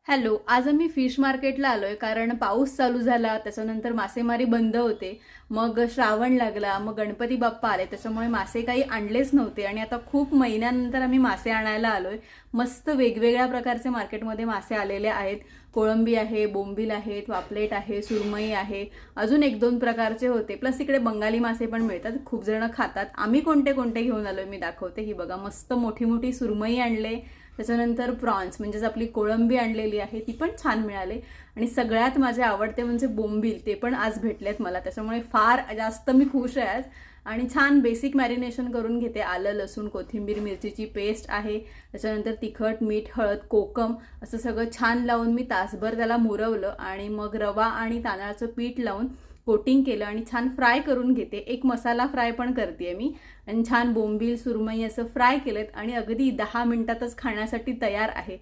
Hello, आज आम्ही fish मार्केटला आलोय कारण पाऊस चालू झाला, त्याच्यानंतर मासेमारी बंद होते. मग श्रावण लागला, मग गणपती बाप्पा आले, त्याच्यामुळे मासे काही आणलेच नव्हते आणि आता खूप महिन्यानंतर आम्ही मासे आणायला आलोय. मस्त वेगवेगळ्या प्रकारचे मार्केटमध्ये मासे आलेले आहेत. कोळंबी आहे, बोंबील आहेत, पापलेट आहे, सुरमई आहे, अजून एक दोन प्रकारचे होते. प्लस इकडे बंगाली मासे पण मिळतात, खूप जण खातात. आम्ही कोणते कोणते घेऊन आलोय मी दाखवते. ही बघा, मस्त मोठी मोठी सुरमई आणले. त्याच्यानंतर प्रॉन्स म्हणजेच आपली कोळंबी आणलेली आहे, ती पण छान मिळाली. आणि सगळ्यात माझे आवडते म्हणजे बोंबील, ते पण आज भेटलेत मला, त्याच्यामुळे फार जास्त मी खुश आहे आज. आणि छान बेसिक मॅरिनेशन करून घेते. आलं, लसूण, कोथिंबीर, मिरचीची पेस्ट आहे, त्याच्यानंतर तिखट, मीठ, हळद, कोकम असं सगळं छान लावून मी तासभर त्याला मुरवलं आणि मग रवा आणि तांदळाचं पीठ लावून कोटिंग केलं आणि छान फ्राय करून घेते. एक मसाला फ्राय पण करते मी. आणि छान बोंबील, सुरमई असं फ्राय केलेत आणि अगदी 10 मिनिटातच खाण्यासाठी तयार आहे.